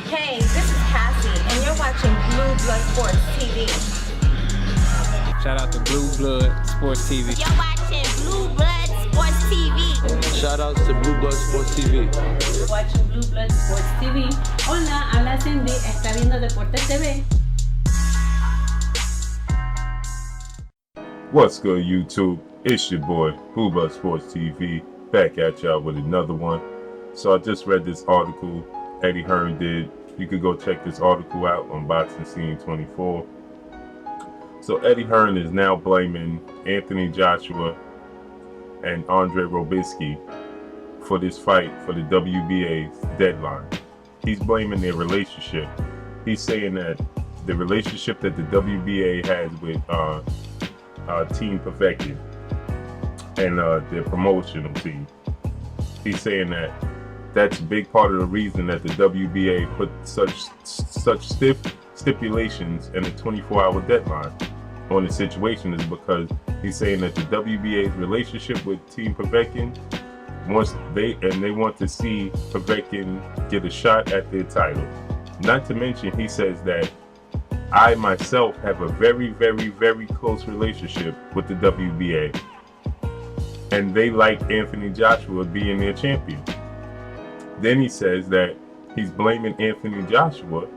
Hey, this is Cassie, and you're watching Blue Blood Sports TV. Shout out to Blue Blood Sports TV. You're watching Blue Blood Sports TV. Shout outs to Blue Blood Sports TV. You're watching Blue Blood Sports TV. Hola, habla Cindy, está viendo Deportes TV. What's good, YouTube? It's your boy, Blue Blood Sports TV, back at y'all with another one. So I just read this article Eddie Hearn did. You could go check this article out on Boxing Scene 24. So Eddie Hearn is now blaming Anthony Joshua and Andre Robisky for this fight for the WBA's deadline. He's blaming their relationship. He's saying that the relationship that the WBA has with Team Povetkin and their promotional team. He's saying that that's a big part of the reason that the WBA put such stiff stipulations and a 24-hour deadline on the situation is because he's saying that the WBA's relationship with Team Povetkin they want to see Povetkin get a shot at their title. Not to mention, he says that I myself have a very, very, very close relationship with the WBA, and they like Anthony Joshua being their champion. Then he says that he's blaming Anthony Joshua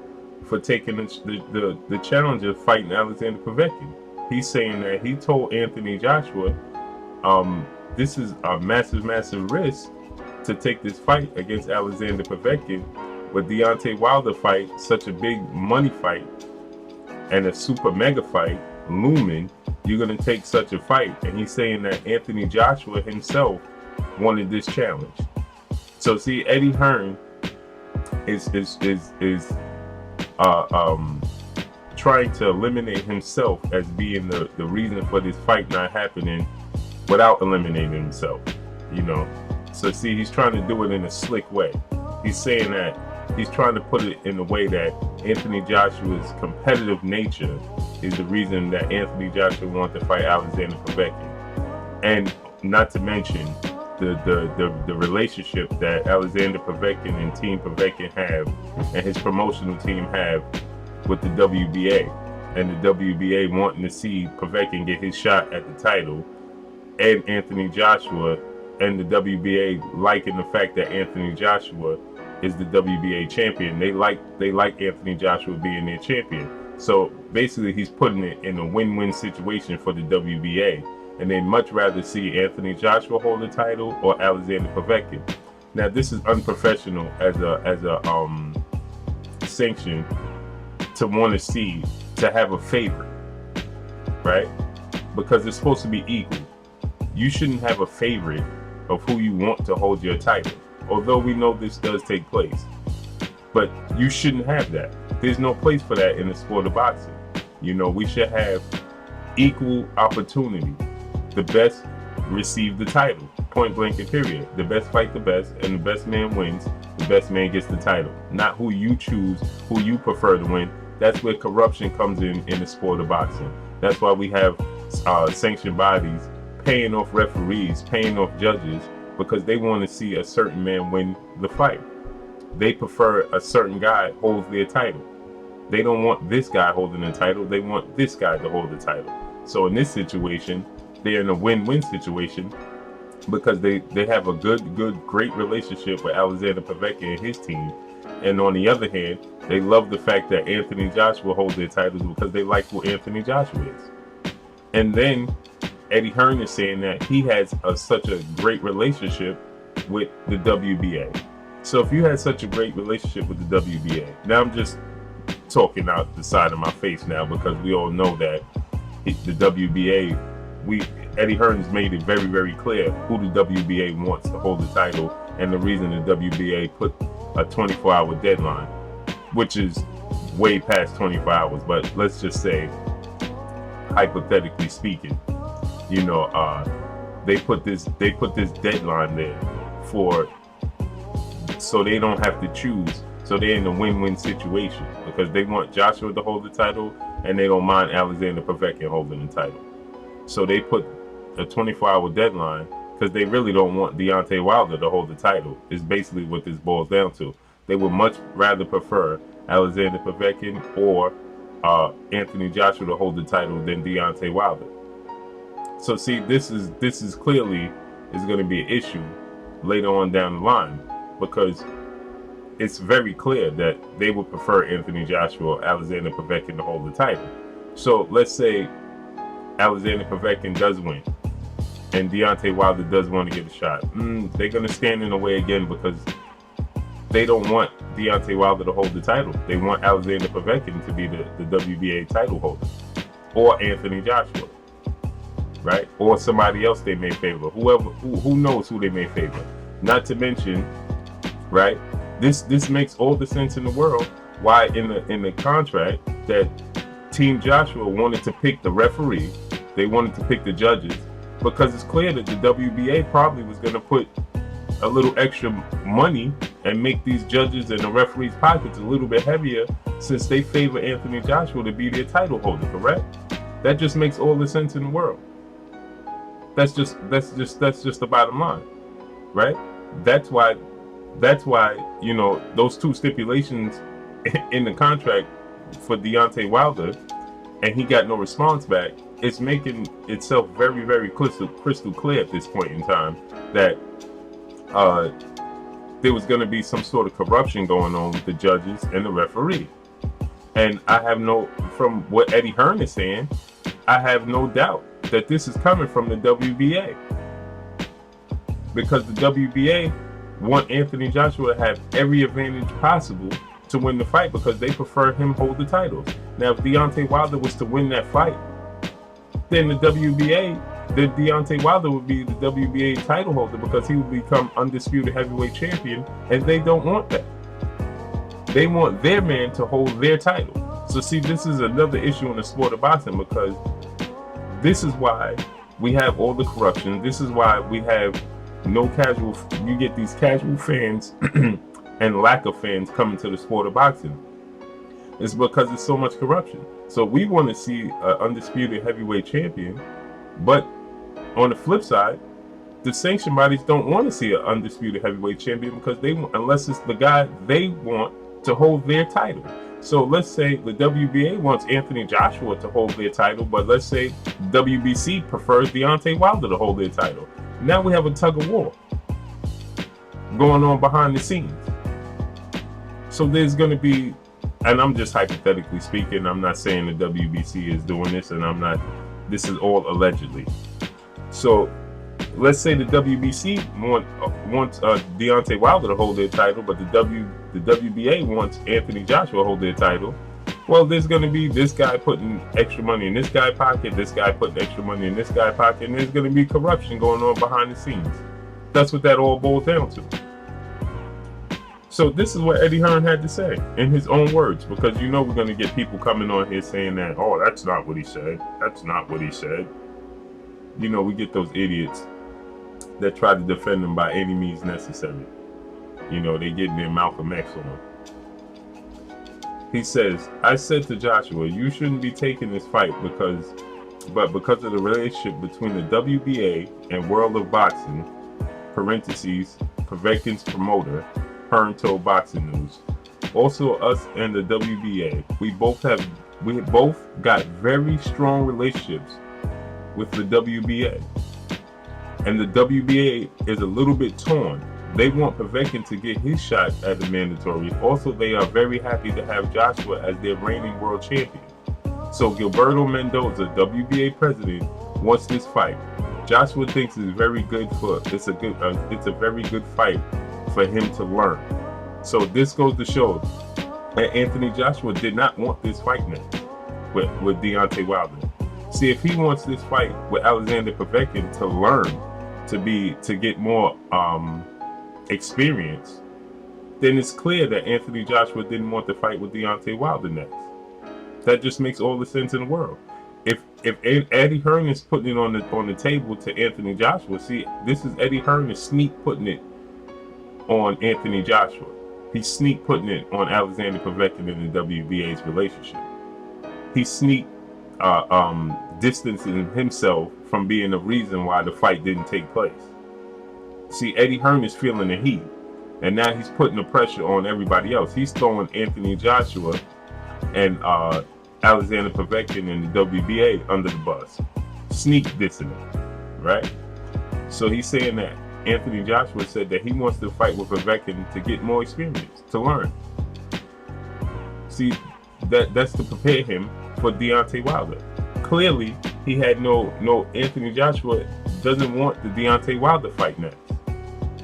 for taking the challenge of fighting Alexander Povetkin. He's saying that he told Anthony Joshua, this is a massive, massive risk to take this fight against Alexander Povetkin. With Deontay Wilder fight, such a big money fight and a super mega fight looming, you're going to take such a fight. And he's saying that Anthony Joshua himself wanted this challenge. So see, Eddie Hearn is trying to eliminate himself as being the reason for this fight not happening without eliminating himself, you know. So see, he's trying to do it in a slick way. He's saying that he's trying to put it in a way that Anthony Joshua's competitive nature is the reason that Anthony Joshua wanted to fight Alexander Povetkin. And not to mention the relationship that Alexander Povetkin and Team Povetkin have and his promotional team have with the WBA. And the WBA wanting to see Povetkin get his shot at the title, and Anthony Joshua and the WBA liking the fact that Anthony Joshua is the WBA champion. They like Anthony Joshua being their champion. So basically he's putting it in a win-win situation for the WBA. And they'd much rather see Anthony Joshua hold the title or Alexander Povetkin. Now this is unprofessional as a sanction to want to see, to have a favorite, right? Because it's supposed to be equal. You shouldn't have a favorite of who you want to hold your title. Although we know this does take place, but you shouldn't have that. There's no place for that in the sport of boxing. You know, we should have equal opportunity. The best receive the title, point blank and period. The best fight the best, and the best man wins. The best man gets the title. Not who you choose, who you prefer to win. That's where corruption comes in the sport of boxing. That's why we have sanctioned bodies paying off referees, paying off judges, because they want to see a certain man win the fight. They prefer a certain guy holds their title. They don't want this guy holding the title. They want this guy to hold the title. So in this situation, they're in a win-win situation because they have a great relationship with Alexander Povetkin and his team. And on the other hand, they love the fact that Anthony Joshua holds their titles because they like who Anthony Joshua is. And then Eddie Hearn is saying that he has such a great relationship with the WBA. So if you had such a great relationship with the WBA, now I'm just talking out the side of my face now because we all know that the WBA, Eddie Hearn's made it very, very clear who the WBA wants to hold the title and the reason the WBA put a 24-hour deadline, which is way past 24 hours. But let's just say, hypothetically speaking, you know, they put this deadline there so they don't have to choose. So they're in a win-win situation because they want Joshua to hold the title and they don't mind Alexander Povetkin holding the title. So they put a 24-hour deadline because they really don't want Deontay Wilder to hold the title, is basically what this boils down to. they would much rather prefer Alexander Povetkin or Anthony Joshua to hold the title than Deontay Wilder. So see, this is clearly is going to be an issue later on down the line, because it's very clear that they would prefer Anthony Joshua or Alexander Povetkin to hold the title. So let's say Alexander Povetkin does win and Deontay Wilder does want to get a shot. They're going to stand in the way again, because they don't want Deontay Wilder to hold the title. They want Alexander Povetkin to be the WBA title holder, or Anthony Joshua, right? Or somebody else they may favor. Who knows who they may favor. Not to mention, right? This makes all the sense in the world why in the contract that Team Joshua wanted to pick the referee, they wanted to pick the judges, because it's clear that the WBA probably was going to put a little extra money and make these judges and the referees' pockets a little bit heavier, since they favor Anthony Joshua to be their title holder, correct? That just makes all the sense in the world. That's just the bottom line, right? That's why, you know, those two stipulations in the contract for Deontay Wilder, and he got no response back, it's making itself very, very crystal clear at this point in time that there was going to be some sort of corruption going on with the judges and the referee. And from what Eddie Hearn is saying, I have no doubt that this is coming from the WBA, because the WBA want Anthony Joshua to have every advantage possible to win the fight, because they prefer him hold the titles. Now, if Deontay Wilder was to win that fight, then Deontay Wilder would be the WBA title holder, because he would become undisputed heavyweight champion, and they don't want that. They want their man to hold their title. So see, this is another issue in the sport of boxing, because this is why we have all the corruption. This is why we have you get these casual fans and lack of fans coming to the sport of boxing. It's because there's so much corruption. So we want to see an undisputed heavyweight champion, but on the flip side, the sanction bodies don't want to see an undisputed heavyweight champion, because unless it's the guy they want to hold their title. So let's say the WBA wants Anthony Joshua to hold their title, but let's say WBC prefers Deontay Wilder to hold their title. Now we have a tug of war going on behind the scenes. So there's going to be, and I'm just hypothetically speaking, I'm not saying the WBC is doing this, and this is all allegedly. So let's say the WBC wants Deontay Wilder to hold their title, but the WBA wants Anthony Joshua to hold their title. Well, there's going to be this guy putting extra money in this guy's pocket, this guy putting extra money in this guy's pocket, and there's going to be corruption going on behind the scenes. That's what that all boils down to. So this is what Eddie Hearn had to say in his own words, because you know we're going to get people coming on here saying that, oh, that's not what he said. That's not what he said. You know, we get those idiots that try to defend him by any means necessary. You know, they get their Malcolm X on him. He says, I said to Joshua, you shouldn't be taking this fight because of the relationship between the WBA and World of Boxing, parentheses, Povetkin's promoter, Hearn told Boxing News. Also, us and the WBA, we both got very strong relationships with the WBA. And the WBA is a little bit torn. They want Povetkin to get his shot as a mandatory. Also, they are very happy to have Joshua as their reigning world champion. So Gilberto Mendoza, WBA president, wants this fight. Joshua thinks it's a very good fight for him to learn. So this goes to show that Anthony Joshua did not want this fight now with Deontay Wilder. See, if he wants this fight with Alexander Povetkin to learn, to get more experience, then it's clear that Anthony Joshua didn't want to fight with Deontay Wilder next. That just makes all the sense in the world. If Eddie Hearn is putting it on the table to Anthony Joshua, see, this is Eddie Hearn is sneak putting it on Anthony Joshua. He's sneak putting it on Alexander Povetkin and the WBA's relationship. He's sneak distancing himself from being the reason why the fight didn't take place. See, Eddie Hearn is feeling the heat. And now he's putting the pressure on everybody else. He's throwing Anthony Joshua and Alexander Povetkin and the WBA under the bus. Sneak dissing him, right? So he's saying that Anthony Joshua said that he wants to fight with Povetkin to get more experience, to learn. See, that's to prepare him for Deontay Wilder. Clearly, he had no Anthony Joshua doesn't want the Deontay Wilder fight next.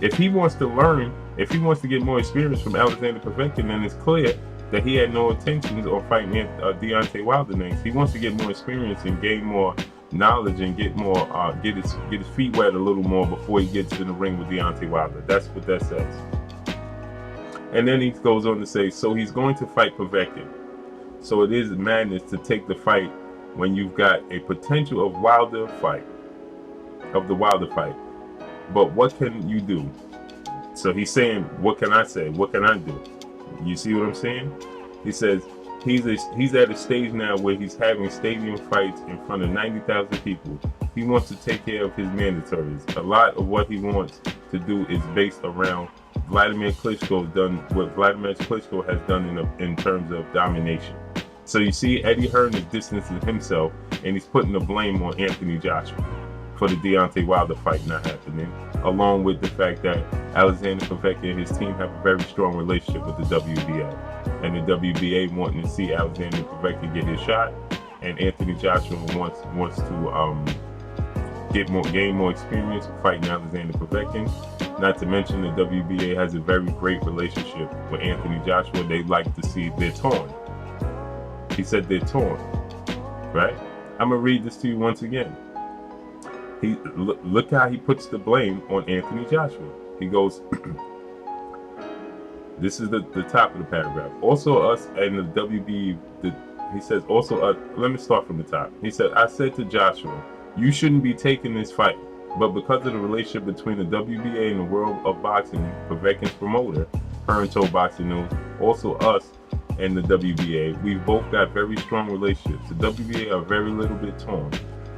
If he wants to learn, if he wants to get more experience from Alexander Povetkin, then it's clear that he had no intentions of fighting Deontay Wilder next. He wants to get more experience and gain more knowledge and get his feet wet a little more before he gets in the ring with Deontay Wilder. That's what that says. And then he goes on to say, so he's going to fight Povetkin. So it is madness to take the fight when you've got a potential of the Wilder fight. But what can you do? So he's saying, what can I say? What can I do? You see what I'm saying? He says he's at a stage now where he's having stadium fights in front of 90,000 people. He wants to take care of his mandatories. A lot of what he wants to do is based around what Vladimir Klitschko has done in terms of domination. So you see, Eddie Hearn is distancing himself, and he's putting the blame on Anthony Joshua for the Deontay Wilder fight not happening, along with the fact that Alexander Povetkin and his team have a very strong relationship with the WBA, and the WBA wanting to see Alexander Povetkin get his shot, and Anthony Joshua wants to gain more experience fighting Alexander Povetkin. Not to mention the WBA has a very great relationship with Anthony Joshua. They like to see they're torn. He said they're torn, right? I'm gonna read this to you once again. Look how he puts the blame on Anthony Joshua. He goes, this is the top of the paragraph. Also us and the WB, he says also, let me start from the top. He said, I said to Joshua, you shouldn't be taking this fight. But because of the relationship between the WBA and the world of boxing, Povetkin's promoter, Hearn told Boxing News, also us and the WBA, we've both got very strong relationships. The WBA are very little bit torn.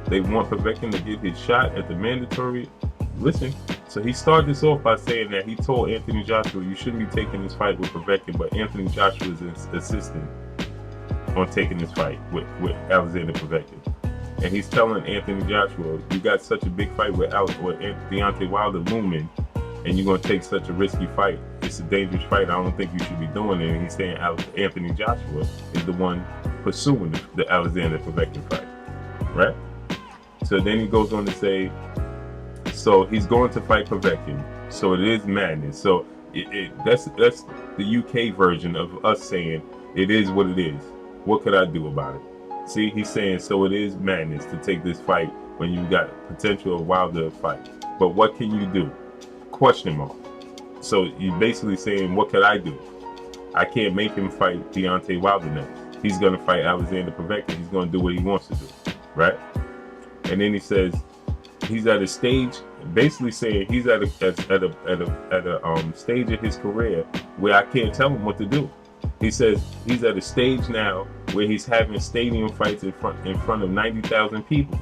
They want Povetkin to get his shot at the mandatory. Listen, so he started this off by saying that he told Anthony Joshua, you shouldn't be taking this fight with Povetkin, but Anthony Joshua is insisting on taking this fight with Alexander Povetkin. And he's telling Anthony Joshua, you got such a big fight with Deontay Wilder looming, and you're going to take such a risky fight. It's a dangerous fight. I don't think you should be doing it. And he's saying Anthony Joshua is the one pursuing the Alexander Povetkin fight, right? So then he goes on to say, so he's going to fight Povetkin. So it is madness. So that's the UK version of us saying it is what it is. What could I do about it? See, he's saying, so it is madness to take this fight when you got potential of Wilder fight. But what can you do? Question mark. So you're basically saying, what could I do? I can't make him fight Deontay Wilder next. He's going to fight Alexander Povetkin. He's going to do what he wants to do, right? And then he says he's at a stage, basically saying he's at a stage of his career where I can't tell him what to do. He says he's at a stage now where he's having stadium fights in front of 90,000 people.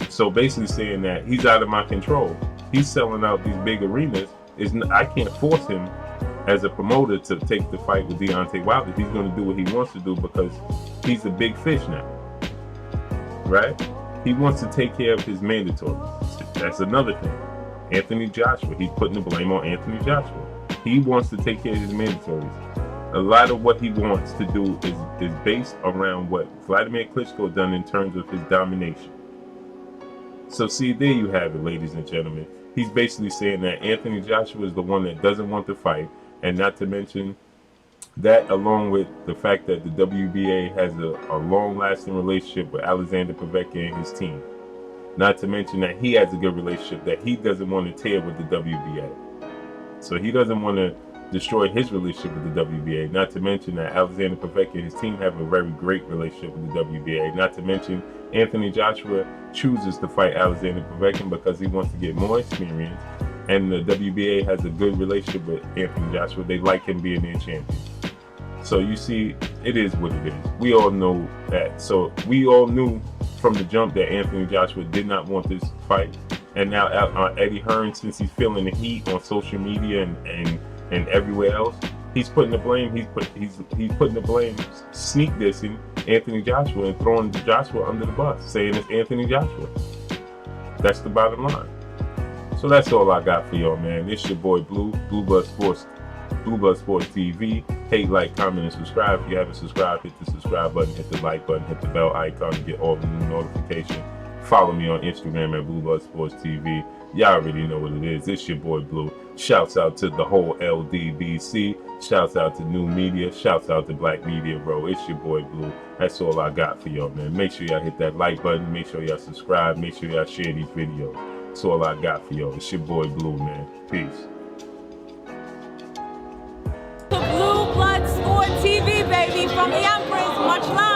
So basically saying that he's out of my control. He's selling out these big arenas. I can't force him as a promoter to take the fight with Deontay Wilder. He's going to do what he wants to do because he's a big fish now, right? He wants to take care of his mandatories. That's another thing. Anthony Joshua, he's putting the blame on Anthony Joshua. He wants to take care of his mandatories. A lot of what he wants to do is based around what Vladimir Klitschko done in terms of his domination. So see, there you have it, ladies and gentlemen. He's basically saying that Anthony Joshua is the one that doesn't want to fight, and not to mention that, along with the fact that the WBA has a long-lasting relationship with Alexander Povetkin and his team. Not to mention that he has a good relationship that he doesn't want to tear with the WBA. So he doesn't want to destroy his relationship with the WBA. Not to mention that Alexander Povetkin and his team have a very great relationship with the WBA. Not to mention Anthony Joshua chooses to fight Alexander Povetkin because he wants to get more experience, and the WBA has a good relationship with Anthony Joshua. They like him being their champion. So you see, it is what it is. We all know that. So we all knew from the jump that Anthony Joshua did not want this fight. And now Eddie Hearn, since he's feeling the heat on social media and and everywhere else, he's putting the blame. He's putting the blame, sneak dissing Anthony Joshua and throwing Joshua under the bus, saying it's Anthony Joshua. That's the bottom line. So that's all I got for y'all, man. It's your boy Blue Blood Sports TV. Hate, like, comment, and subscribe. If you haven't subscribed, hit the subscribe button, hit the like button, hit the bell icon to get all the new notifications. Follow me on Instagram at Blue Blood Sports TV. Y'all already know what it is. It's your boy Blue. Shouts out to the whole LDBC. Shouts out to New Media. Shouts out to Black Media, bro. It's your boy Blue. That's all I got for y'all, man. Make sure y'all hit that like button. Make sure y'all subscribe. Make sure y'all share these videos. That's all I got for y'all. It's your boy Blue, man. Peace. The Blue Blood Sport TV, baby, from the Empress. Much love.